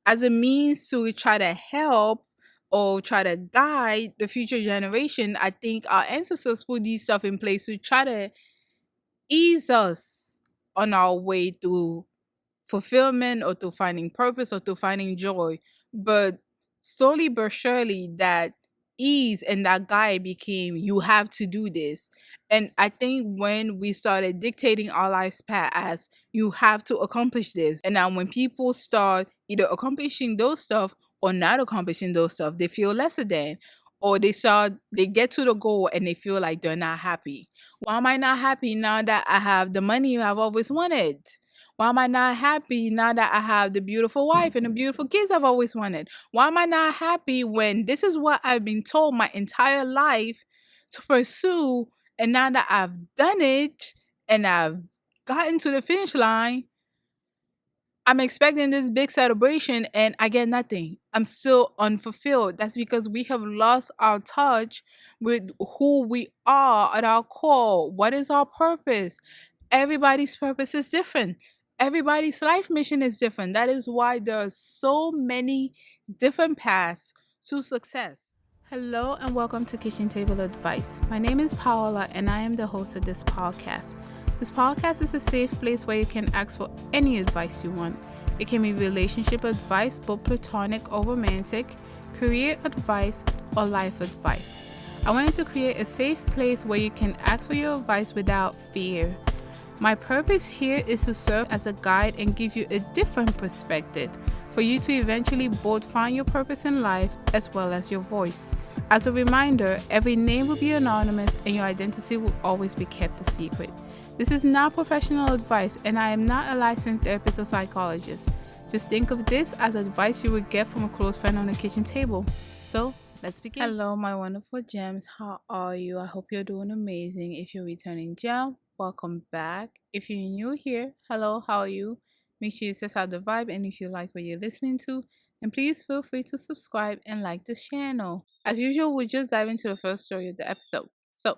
as a means to try to help or try to guide the future generation. I think our ancestors put these stuff in place to try to ease us on our way to fulfillment or to finding purpose or to finding joy. But slowly but surely, that ease and that guide became, you have to do this. And I think when we started dictating our life's path as, you have to accomplish this, and now when people start either accomplishing those stuff or not accomplishing those stuff, they feel lesser than, or they get to the goal and they feel like they're not happy. Why am I not happy now that I have the money I've always wanted? Why am I not happy now that I have the beautiful wife and the beautiful kids I've always wanted? Why am I not happy when this is what I've been told my entire life to pursue? And now that I've done it and I've gotten to the finish line, I'm expecting this big celebration and I get nothing. I'm still unfulfilled. That's because we have lost our touch with who we are at our core. What is our purpose? Everybody's purpose is different. Everybody's life mission is different. That is why there are so many different paths to success. Hello and welcome to Kitchen Table Advice. My name is Paola and I am the host of this podcast. This podcast is a safe place where you can ask for any advice you want. It can be relationship advice, both platonic or romantic, career advice, or life advice. I wanted to create a safe place where you can ask for your advice without fear. My purpose here is to serve as a guide and give you a different perspective for you to eventually both find your purpose in life as well as your voice. As a reminder, every name will be anonymous and your identity will always be kept a secret. This is not professional advice and I am not a licensed therapist or psychologist. Just think of this as advice you would get from a close friend on the kitchen table. So, let's begin. Hello, my wonderful gems. How are you? I hope you're doing amazing. If you're returning gem, welcome back. If you're new here, hello, how are you? Make sure you test out the vibe, and if you like what you're listening to, then please feel free to subscribe and like this channel. As usual, we'll just dive into the first story of the episode. So,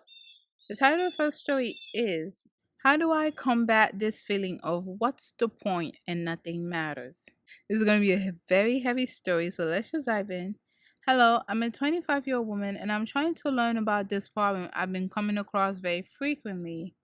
the title of the first story is, how do I combat this feeling of what's the point and nothing matters? This is going to be a very heavy story, so let's just dive in. Hello, I'm a 25-year-old woman and I'm trying to learn about this problem I've been coming across very frequently.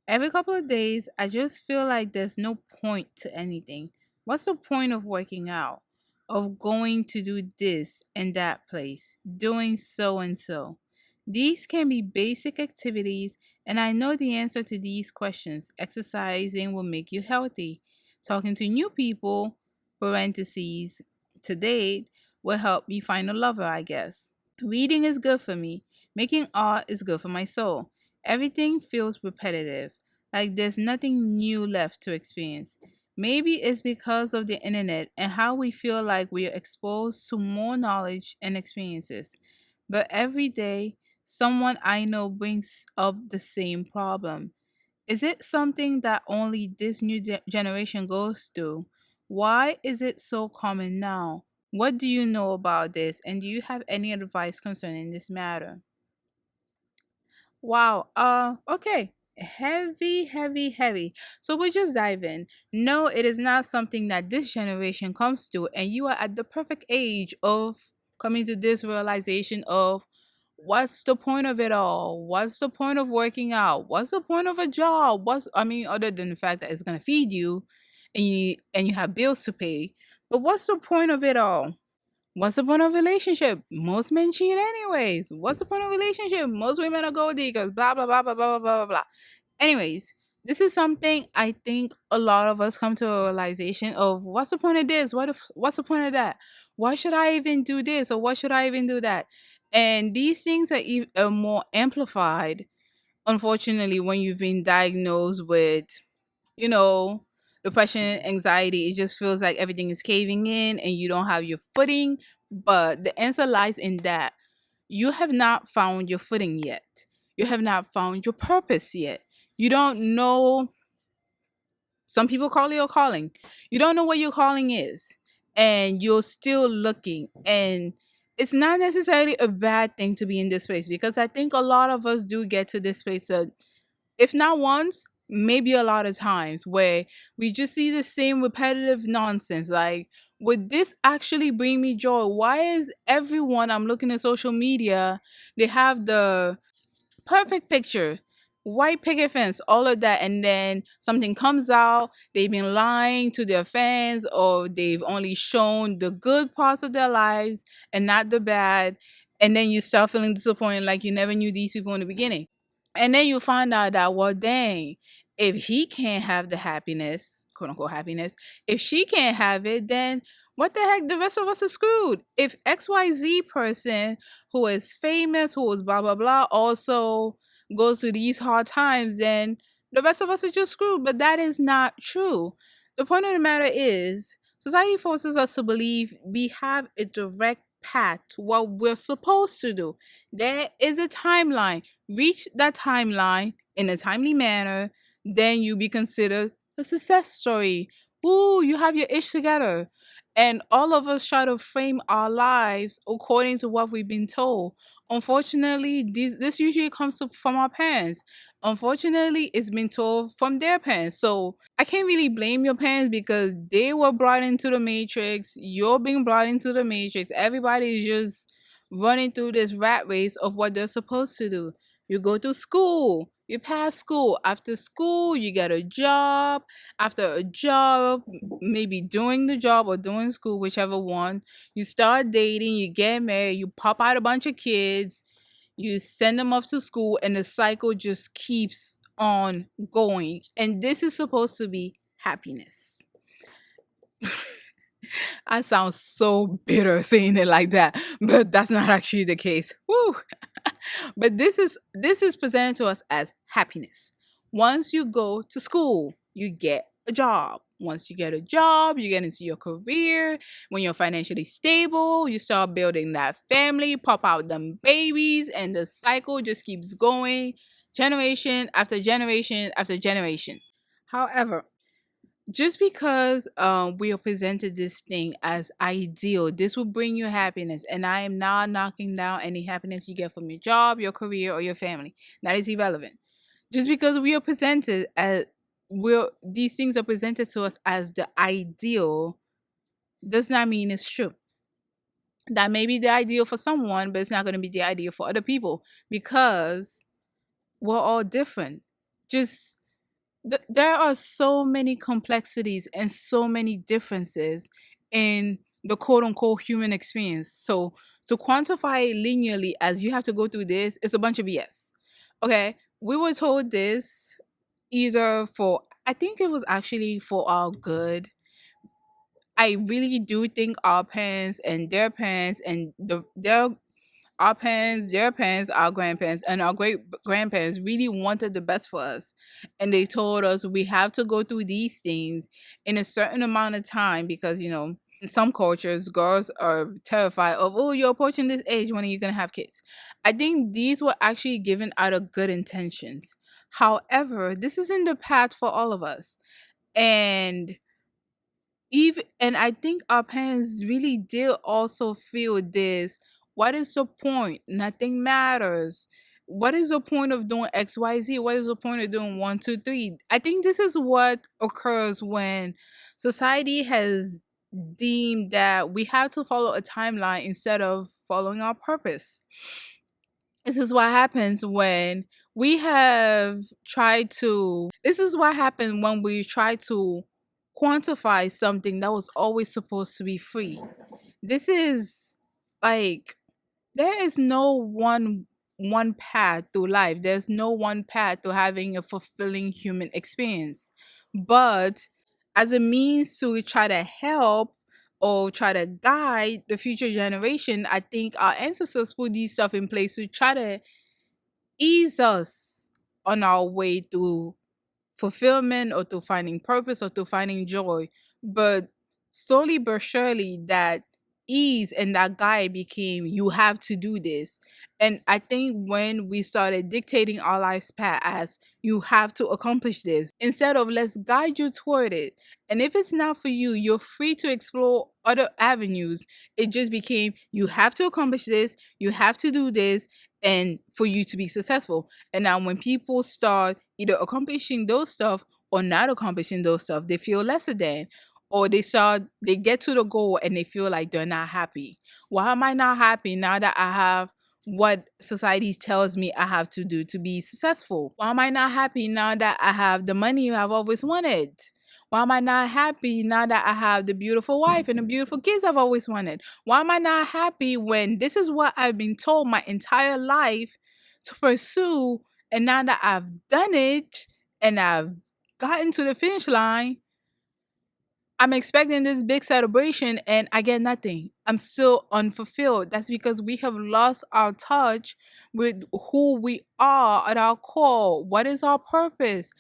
Every couple of days, I just feel like there's no point to anything. What's the point of working out? Of going to do this and that place, doing so and so? These can be basic activities, and I know the answer to these questions. Exercising will make you healthy. Talking to new people, parentheses, to date, will help me find a lover, I guess. Reading is good for me. Making art is good for my soul. Everything feels repetitive, like there's nothing new left to experience. Maybe it's because of the internet and how we feel like we are exposed to more knowledge and experiences. But every day, someone I know brings up the same problem. Is it something that only this new generation goes through? Why is it so common now? What do you know about this? And do you have any advice concerning this matter? Wow. Okay. Heavy, heavy, heavy. So we'll just dive in. No, it is not something that this generation comes to, and you are at the perfect age of coming to this realization of, what's the point of it all? What's the point of working out? What's the point of a job? Other than the fact that it's gonna feed you and you have bills to pay. But what's the point of it all? What's the point of relationship? Most men cheat anyways. What's the point of relationship? Most women are gold diggers. Blah blah blah blah blah blah blah blah. Anyways, this is something I think a lot of us come to a realization of, what's the point of this? What's the point of that? Why should I even do this or why should I even do that? And these things are more amplified, unfortunately, when you've been diagnosed with, you know, depression, anxiety. It just feels like everything is caving in and you don't have your footing. But the answer lies in that you have not found your footing yet. You have not found your purpose yet. You don't know. Some people call it your calling. You don't know what your calling is. And you're still looking. And it's not necessarily a bad thing to be in this place, because I think a lot of us do get to this place, if not once, maybe a lot of times, where we just see the same repetitive nonsense. Like, would this actually bring me joy? Why is everyone I'm looking at social media, they have the perfect picture, white picket fence, all of that, and then something comes out, they've been lying to their fans, or they've only shown the good parts of their lives and not the bad, and then you start feeling disappointed like you never knew these people in the beginning. And then you find out that, well, dang, if he can't have the happiness, quote unquote happiness, if she can't have it, then what the heck? The rest of us are screwed. If XYZ person who is famous, who is blah, blah, blah, also goes through these hard times, then the rest of us are just screwed. But that is not true. The point of the matter is, society forces us to believe we have a direct path to what we're supposed to do. There is a timeline. Reach that timeline in a timely manner, then you be considered a success story. Ooh, you have your ish together. And all of us try to frame our lives according to what we've been told. Unfortunately, this usually comes from our parents. Unfortunately, it's been told from their parents. So I can't really blame your parents because they were brought into the matrix. You're being brought into the matrix. Everybody is just running through this rat race of what they're supposed to do. You go to school, you pass school. After school, you get a job. After a job, maybe doing the job or doing school, whichever one, you start dating, you get married, you pop out a bunch of kids, you send them off to school, and the cycle just keeps on going. And this is supposed to be happiness. I sound so bitter saying it like that, but that's not actually the case. Woo! But this is presented to us as happiness. Once you go to school, you get a job. Once you get a job, you get into your career. When you're financially stable, you start building that family, pop out them babies, and the cycle just keeps going, generation after generation after generation. However, just because we are presented this thing as ideal, this will bring you happiness, and I am not knocking down any happiness you get from your job, your career, or your family. That is irrelevant. Just because we are presented as we're these things are presented to us as the ideal does not mean it's true. That may be the ideal for someone, but it's not going to be the ideal for other people because we're all different. Just there are so many complexities and so many differences in the quote unquote human experience. So to quantify it linearly as you have to go through this, it's a bunch of BS. Okay, we were told this either for, I think it was actually for our good. I really do think our parents and their parents and their our parents, their parents, our grandparents, and our great grandparents really wanted the best for us. And they told us we have to go through these things in a certain amount of time because, in some cultures, girls are terrified of, oh, you're approaching this age, when are you going to have kids? I think these were actually given out of good intentions. However, this isn't the path for all of us. And I think our parents really did also feel this. What is the point? Nothing matters. What is the point of doing XYZ? What is the point of doing one, two, three? I think this is what occurs when society has deemed that we have to follow a timeline instead of following our purpose. This is what happens when we have tried to this is what happened when we try to quantify something that was always supposed to be free. This is like there is no one path to life. There's no one path to having a fulfilling human experience. But as a means to try to help or try to guide the future generation, I think our ancestors put these stuff in place to try to ease us on our way to fulfillment or to finding purpose or to finding joy. But slowly but surely, that ease and that guide became, you have to do this. And I think when we started dictating our life's path as, you have to accomplish this, instead of let's guide you toward it. And if it's not for you, you're free to explore other avenues. It just became, you have to accomplish this, you have to do this, and for you to be successful. And now when people start either accomplishing those stuff or not accomplishing those stuff, they feel lesser than. or they get to the goal and they feel like they're not happy. Why am I not happy now that I have what society tells me I have to do to be successful? Why am I not happy now that I have the money I've always wanted? Why am I not happy now that I have the beautiful wife and the beautiful kids I've always wanted? Why am I not happy when this is what I've been told my entire life to pursue, and now that I've done it and I've gotten to the finish line, I'm expecting this big celebration and I get nothing. I'm still unfulfilled. That's because we have lost our touch with who we are at our core. What is our purpose?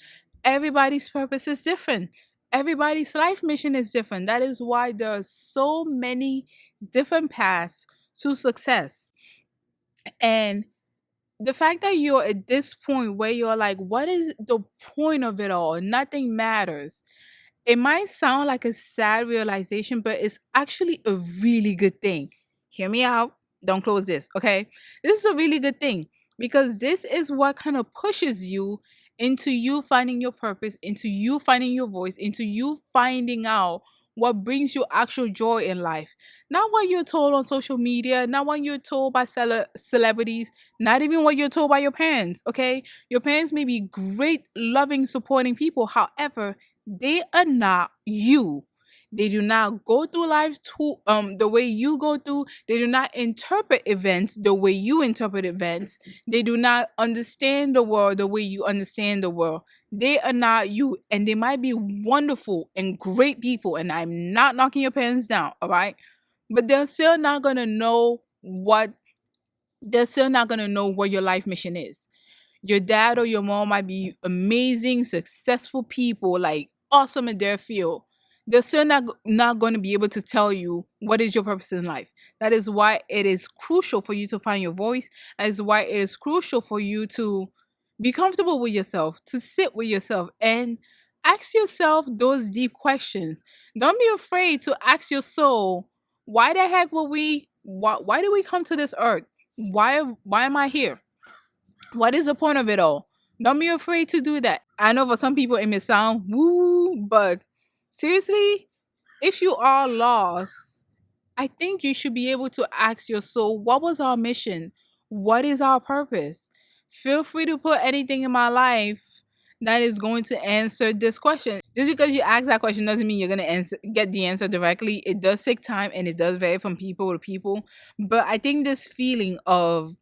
Everybody's purpose is different. Everybody's life mission is different. That is why there are so many different paths to success. And the fact that you're at this point where you're like, what is the point of it all? Nothing matters. It might sound like a sad realization, but it's actually a really good thing. Hear me out. Don't close this, okay? This is a really good thing because this is what kind of pushes you into you finding your purpose, into you finding your voice, into you finding out what brings you actual joy in life. Not what you're told on social media, not what you're told by celebrities, not even what you're told by your parents, okay? Your parents may be great, loving, supporting people. However, they are not you. They do not go through life the way you go through. They do not interpret events the way you interpret events. They do not understand the world the way you understand the world. They are not you, and they might be wonderful and great people, and I'm not knocking your parents down, all right? But they're still not gonna know what your life mission is. Your dad or your mom might be amazing, successful people, like awesome in their field. They're still not going to be able to tell you what is your purpose in life. That is why it is crucial for you to find your voice. That is why it is crucial for you to be comfortable with yourself, to sit with yourself and ask yourself those deep questions. Don't be afraid to ask your soul, why the heck why did we come to this earth? Why am I here? What is the point of it all? Don't be afraid to do that. I know for some people it may sound woo, but seriously, if you are lost, I think you should be able to ask your soul, what was our mission? What is our purpose? Feel free to put anything in my life that is going to answer this question. Just because you ask that question doesn't mean you're going to get the answer directly. It does take time and it does vary from people to people. But I think this feeling of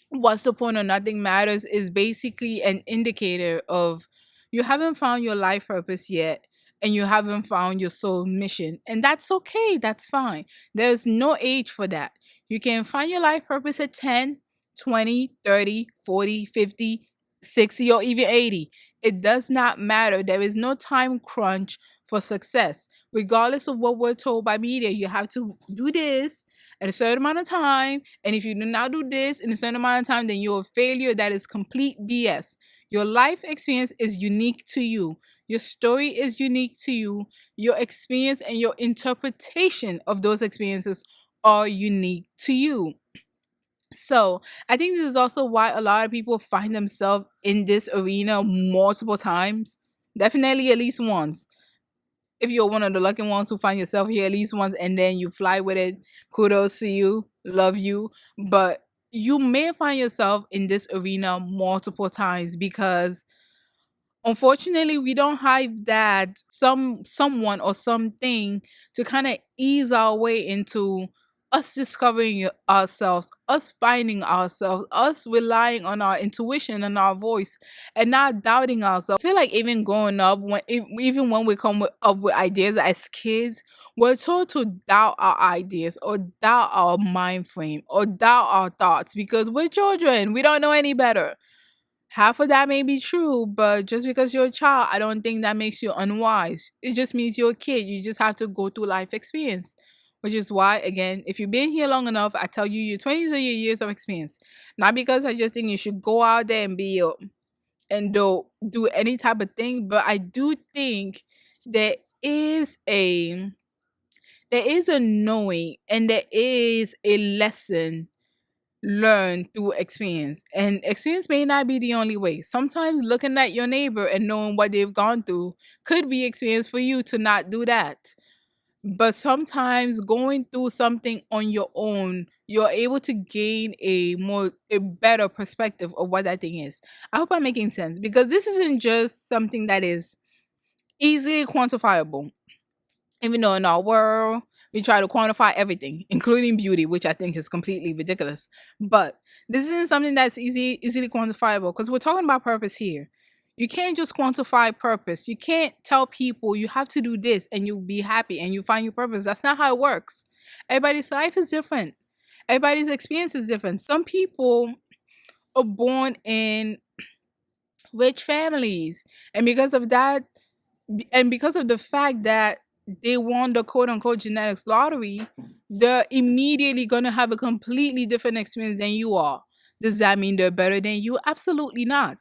what's the point of nothing matters is basically an indicator of you haven't found your life purpose yet and you haven't found your soul mission, and that's okay, that's fine. There's no age for that. You can find your life purpose at 10, 20, 30, 40, 50, 60, or even 80. It does not matter. There is no time crunch for success. Regardless of what we're told by media, you have to do this at a certain amount of time. And if you do not do this in a certain amount of time, then you're a failure. That is complete BS. Your life experience is unique to you. Your story is unique to you. Your experience and your interpretation of those experiences are unique to you. So I think this is also why a lot of people find themselves in this arena multiple times. Definitely at least once. If you're one of the lucky ones who find yourself here at least once and then you fly with it, kudos to you, love you. But you may find yourself in this arena multiple times because unfortunately we don't have that someone or something to kind of ease our way into us discovering ourselves, us finding ourselves, us relying on our intuition and our voice and not doubting ourselves. I feel like even growing up, even when we up with ideas as kids, we're told to doubt our ideas or doubt our mind frame or doubt our thoughts because we're children, we don't know any better. Half of that may be true, but just because you're a child, I don't think that makes you unwise. It just means you're a kid. You just have to go through life experience. Which is why, again, if you've been here long enough, I tell you your 20s are your years of experience. Not because I just think you should go out there and be and do any type of thing, but I do think there is a knowing and there is a lesson learn through experience. And experience may not be the only way. Sometimes looking at your neighbor and knowing what they've gone through could be experience for you to not do that. But sometimes going through something on your own, you're able to gain a better perspective of what that thing is. I hope I'm making sense, because this isn't just something that is easily quantifiable. Even though in our world we try to quantify everything, including beauty, which I think is completely ridiculous. But this isn't something that's easily quantifiable, because we're talking about purpose here. You can't just quantify purpose. You can't tell people you have to do this and you'll be happy and you find your purpose. That's not how it works. Everybody's life is different. Everybody's experience is different. Some people are born in rich families, and because of that, and because of the fact that they won the quote unquote genetics lottery, they're immediately going to have a completely different experience than you are. Does that mean they're better than you? Absolutely not.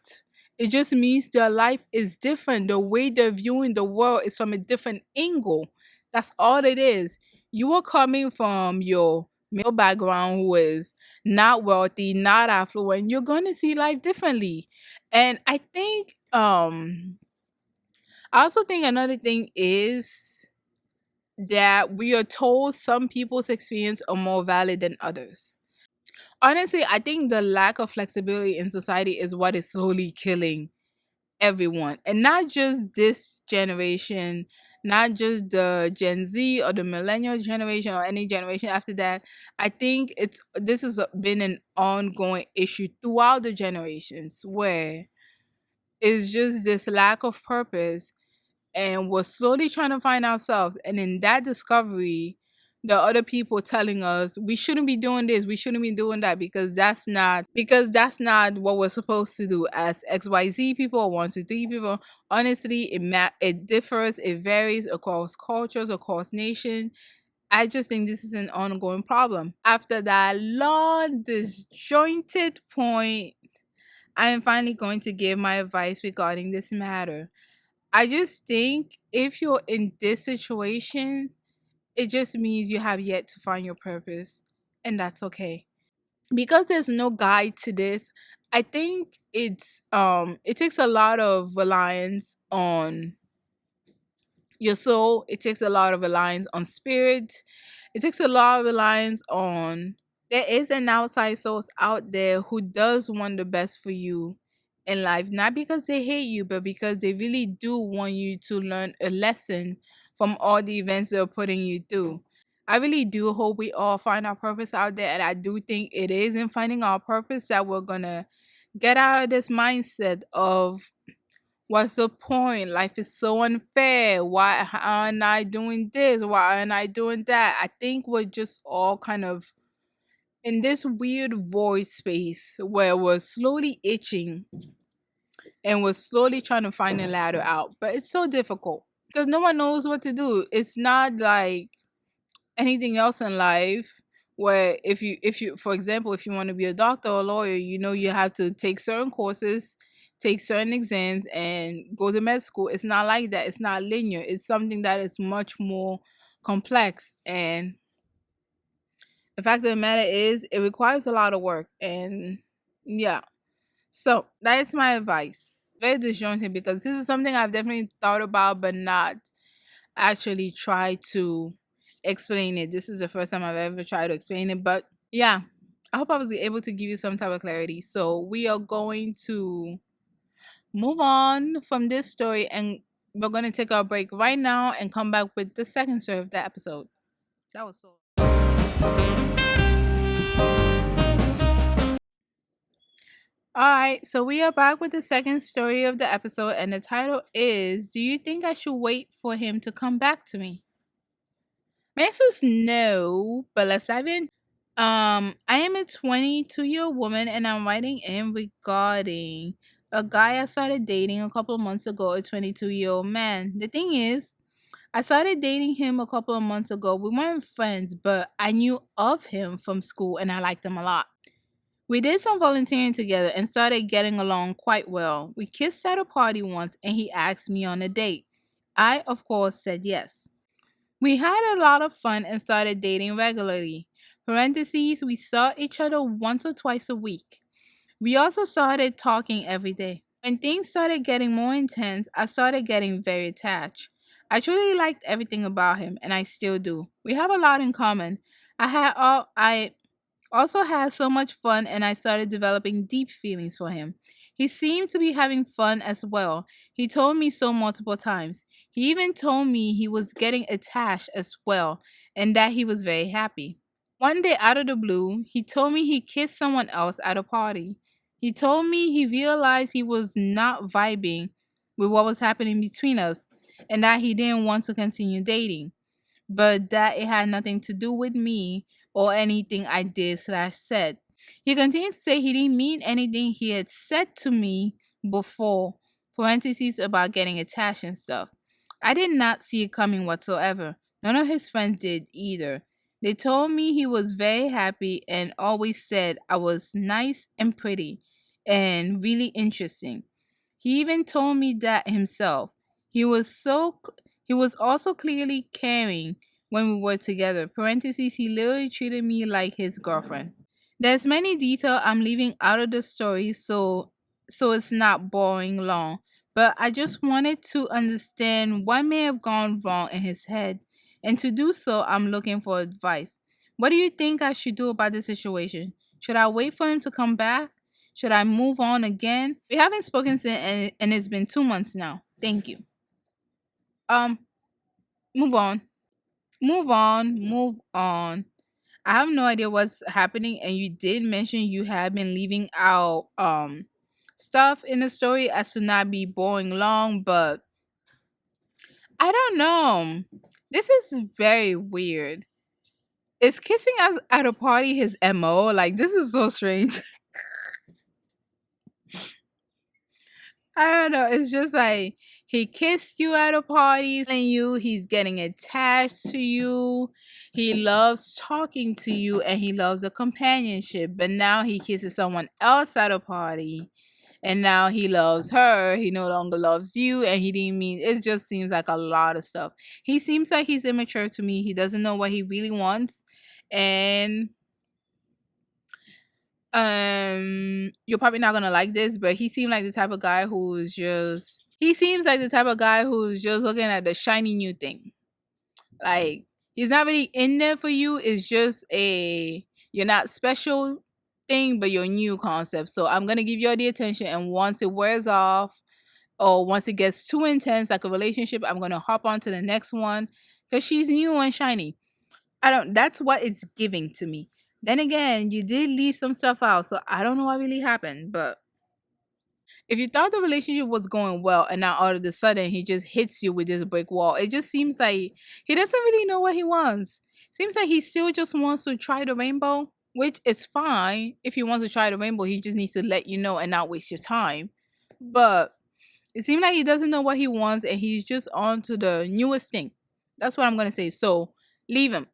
It just means their life is different. The way they're viewing the world is from a different angle. That's all it is. You are coming from your male background who is not wealthy, not affluent. You're going to see life differently. And I also think another thing is that we are told some people's experience are more valid than others. Honestly, I think the lack of flexibility in society is what is slowly killing everyone. And not just this generation, not just the Gen Z or the millennial generation or any generation after that. I think this has been an ongoing issue throughout the generations, where it's just this lack of purpose, and we're slowly trying to find ourselves. And in that discovery, the other people telling us we shouldn't be doing this, we shouldn't be doing that, because that's not what we're supposed to do as XYZ people or 123 people. Honestly, it differs, it varies across cultures, across nations. I just think this is an ongoing problem. After that long disjointed point, I am finally going to give my advice regarding this matter. I just think if you're in this situation, it just means you have yet to find your purpose, and that's okay. Because there's no guide to this, I think it takes a lot of reliance on your soul. It takes a lot of reliance on spirit. It takes a lot of reliance on, there is an outside source out there who does want the best for you in life, not because they hate you, but because they really do want you to learn a lesson from all the events they're putting you through. I really do hope we all find our purpose out there, and I do think it is in finding our purpose that we're gonna get out of this mindset of, what's the point? Life is so unfair. Why aren't I doing this? Why aren't I doing that? I think we're just all kind of in this weird void space where we're slowly itching and we're slowly trying to find a ladder out. But it's so difficult because no one knows what to do. It's not like anything else in life, where if you for example, if you want to be a doctor or a lawyer, you have to take certain courses, take certain exams, and go to med school. It's not like that. It's not linear. It's something that is much more complex. And the fact of the matter is, it requires a lot of work. And yeah, so that's my advice. Very disjointed, because this is something I've definitely thought about but not actually try to explain it. This is the first time I've ever tried to explain it. But yeah, I hope I was able to give you some type of clarity. So we are going to move on from this story, and we're going to take our break right now and come back with the second story of the episode. That was so. All right, so we are back with the second story of the episode, and the title is, Do You Think I Should Wait for Him to Come Back to Me? My answer is no, but let's dive in. I am a 22-year-old woman, and I'm writing in regarding a guy I started dating a couple of months ago, a 22-year-old man. The thing is, I started dating him a couple of months ago. We weren't friends, but I knew of him from school and I liked him a lot. We did some volunteering together and started getting along quite well. We kissed at a party once and he asked me on a date. I, of course, said yes. We had a lot of fun and started dating regularly. Parentheses, we saw each other once or twice a week. We also started talking every day. When things started getting more intense, I started getting very attached. I truly liked everything about him, and I still do. We have a lot in common. I also had so much fun, and I started developing deep feelings for him. He seemed to be having fun as well. He told me so multiple times. He even told me he was getting attached as well, and that he was very happy. One day, out of the blue, he told me he kissed someone else at a party. He told me he realized he was not vibing with what was happening between us and that he didn't want to continue dating, but that it had nothing to do with me or anything I did slash said. He continued to say he didn't mean anything he had said to me before, parentheses about getting attached and stuff. I did not see it coming whatsoever. None of his friends did either. They told me he was very happy and always said I was nice and pretty and really interesting. He even told me that himself. He was also clearly caring when we were together. Parentheses, he literally treated me like his girlfriend. There's many detail I'm leaving out of the story so it's not boring long. But I just wanted to understand what may have gone wrong in his head. And to do so, I'm looking for advice. What do you think I should do about the situation? Should I wait for him to come back? Should I move on again? We haven't spoken since and it's been 2 months now. Thank you. Um, move on. Move on. Move on. I have no idea what's happening, and you did mention you have been leaving out stuff in the story as to not be boring long, but I don't know. This is very weird. Is kissing us at a party his MO? Like, this is so strange. I don't know. It's just like he kissed you at a party, and he's getting attached to you. He loves talking to you and he loves the companionship. But now he kisses someone else at a party and now he loves her. He no longer loves you and he didn't mean it. Just seems like a lot of stuff. He seems like he's immature to me. He doesn't know what he really wants. And you're probably not gonna like this, but he seemed like the type of guy who's just he seems like the type of guy who's just looking at the shiny new thing. Like, he's not really in there for you. It's just a you're not special thing, but you're new concept. So I'm gonna give you all the attention, and once it wears off or once it gets too intense like a relationship, I'm gonna hop on to the next one because she's new and shiny. I don't That's what it's giving to me. Then again, you did leave some stuff out, so I don't know what really happened. But if you thought the relationship was going well and now all of a sudden he just hits you with this brick wall, it just seems like he doesn't really know what he wants. Seems like he still just wants to try the rainbow, which is fine. If he wants to try the rainbow, he just needs to let you know and not waste your time. But it seems like he doesn't know what he wants and he's just on to the newest thing. That's what I'm gonna say. So leave him.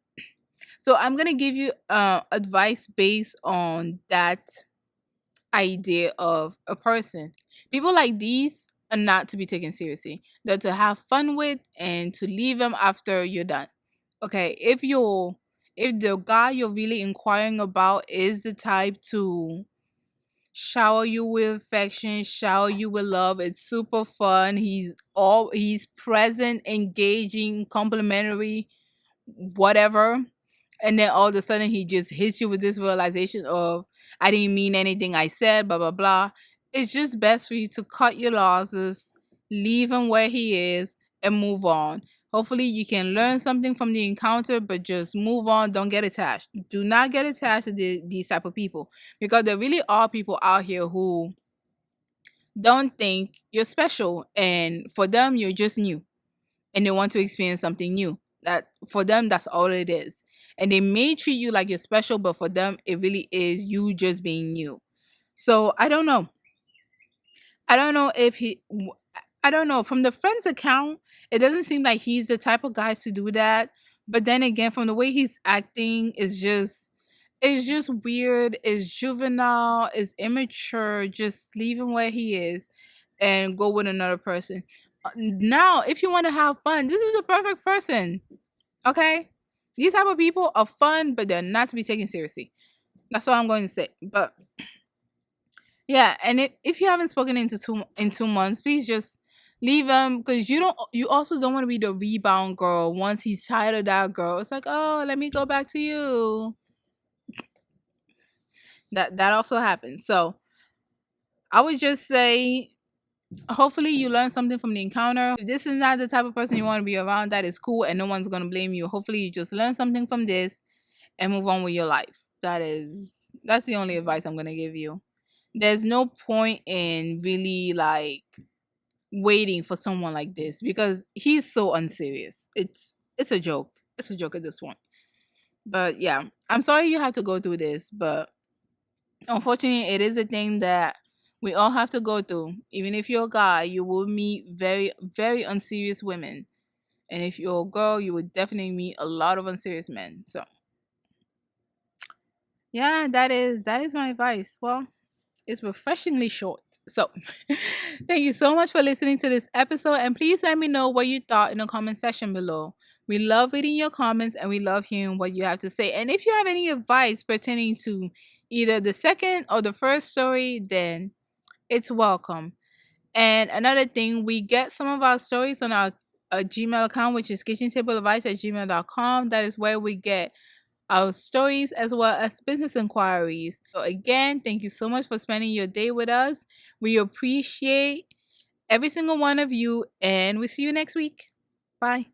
So I'm gonna give you advice based on that idea of a person. People like these are not to be taken seriously. They're to have fun with and to leave them after you're done. Okay, if the guy you're really inquiring about is the type to shower you with affection, shower you with love, it's super fun. He's present, engaging, complimentary, whatever, and then all of a sudden he just hits you with this realization of I didn't mean anything I said, blah blah blah. It's just best for you to cut your losses, leave him where he is, and move on. Hopefully you can learn something from the encounter, but just move on. Don't get attached. Do not get attached to these type of people, because there really are people out here who don't think you're special, and for them you're just new and they want to experience something new. That for them, that's all it is. And they may treat you like you're special, but for them, it really is you just being you. So I don't know. I don't know if I don't know. From the friend's account, it doesn't seem like he's the type of guy to do that. But then again, from the way he's acting, it's just weird. It's juvenile. It's immature. Just leave him where he is and go with another person. Now, if you want to have fun, this is a perfect person. Okay? These type of people are fun, but they're not to be taken seriously. That's all I'm going to say. But yeah, and if you haven't spoken into 2 months, please just leave him, because you also don't want to be the rebound girl once he's tired of that girl. It's like, oh, let me go back to you. That also happens. So I would just say, hopefully you learn something from the encounter. If this is not the type of person you want to be around, that is cool, and no one's gonna blame you. Hopefully you just learn something from this and move on with your life. That's the only advice I'm gonna give you. There's no point in really like waiting for someone like this, because he's so unserious. It's a joke. It's a joke at this point. But yeah, I'm sorry you have to go through this, but unfortunately it is a thing that we all have to go through. Even if you're a guy, you will meet very, very unserious women. And if you're a girl, you would definitely meet a lot of unserious men. So yeah, that is my advice. Well, it's refreshingly short. So, thank you so much for listening to this episode. And please let me know what you thought in the comment section below. We love reading your comments and we love hearing what you have to say. And if you have any advice pertaining to either the second or the first story, then it's welcome. And another thing, we get some of our stories on our Gmail account, which is kitchentableadvice@gmail.com. That is where we get our stories as well as business inquiries. So, again, thank you so much for spending your day with us. We appreciate every single one of you, and we see you next week. Bye.